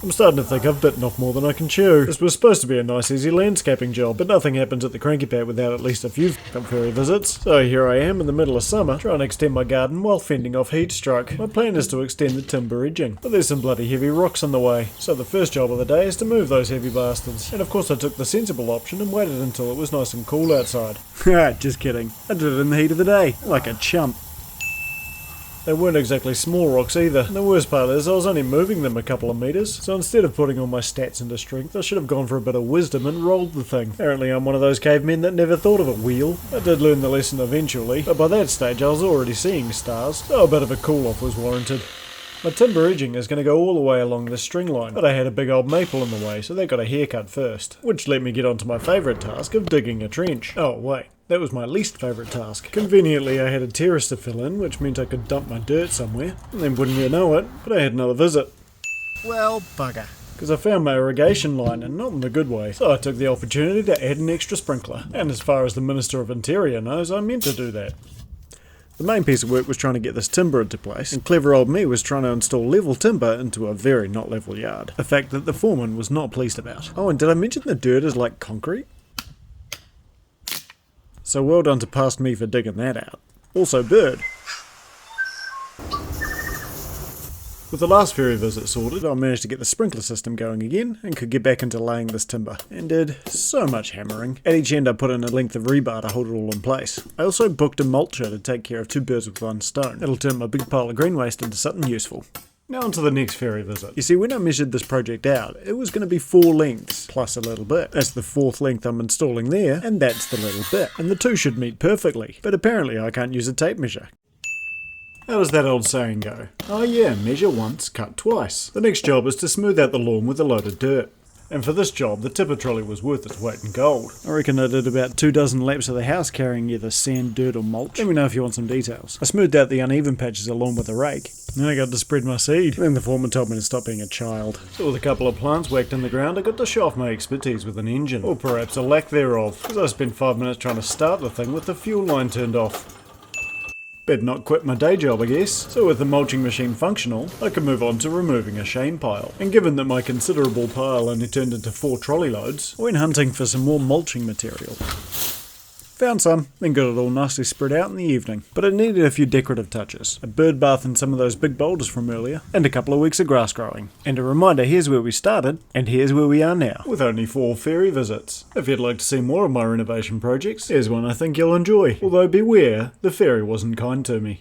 I'm starting to think I've bitten off more than I can chew. This was supposed to be a nice easy landscaping job, but nothing happens at the Cranky Pat without at least a few fairy visits. So here I am in the middle of summer, trying to extend my garden while fending off heat stroke. My plan is to extend the timber edging, but there's some bloody heavy rocks in the way. So the first job of the day is to move those heavy bastards. And of course I took the sensible option and waited until it was nice and cool outside. Ha, just kidding. I did it in the heat of the day, like a chump. They weren't exactly small rocks either, and the worst part is I was only moving them a couple of metres, so instead of putting all my stats into strength, I should have gone for a bit of wisdom and rolled the thing. Apparently I'm one of those cavemen that never thought of a wheel. I did learn the lesson eventually, but by that stage I was already seeing stars, so a bit of a cool-off was warranted. My timber edging is going to go all the way along this string line, but I had a big old maple in the way, so they got a haircut first, which let me get onto my favourite task of digging a trench. Oh wait. That was my least favourite task. Conveniently, I had a terrace to fill in, which meant I could dump my dirt somewhere, and then wouldn't you know it, but I had another visit. Well, bugger. Because I found my irrigation line, and not in the good way, so I took the opportunity to add an extra sprinkler. And as far as the Minister of Interior knows, I meant to do that. The main piece of work was trying to get this timber into place, and clever old me was trying to install level timber into a very not level yard. A fact that the foreman was not pleased about. Oh, and did I mention the dirt is like concrete? So well done to past me for digging that out. Also bird. With the last fairy visit sorted, I managed to get the sprinkler system going again and could get back into laying this timber. And did so much hammering. At each end I put in a length of rebar to hold it all in place. I also booked a mulcher to take care of two birds with one stone. It'll turn my big pile of green waste into something useful. Now on to the next fairy visit. You see, when I measured this project out, it was going to be 4 lengths, plus a little bit. That's the 4th length I'm installing there, and that's the little bit. And the two should meet perfectly, but apparently I can't use a tape measure. How does that old saying go? Oh yeah, measure once, cut twice. The next job is to smooth out the lawn with a load of dirt. And for this job, the tipper trolley was worth its weight in gold. I reckon I did about 24 laps of the house carrying either sand, dirt or mulch. Let me know if you want some details. I smoothed out the uneven patches along with a rake. Then I got to spread my seed. Then the foreman told me to stop being a child. So with a couple of plants whacked in the ground, I got to show off my expertise with an engine. Or perhaps a lack thereof, because I spent 5 minutes trying to start the thing with the fuel line turned off. Better not quit my day job, I guess. So with the mulching machine functional, I could move on to removing a shame pile. And given that my considerable pile only turned into 4 trolley loads, I went hunting for some more mulching material. Found some, then got it all nicely spread out in the evening. But it needed a few decorative touches. A bird bath in some of those big boulders from earlier, and a couple of weeks of grass growing. And a reminder, here's where we started, and here's where we are now, with only 4 fairy visits. If you'd like to see more of my renovation projects, here's one I think you'll enjoy. Although beware, the fairy wasn't kind to me.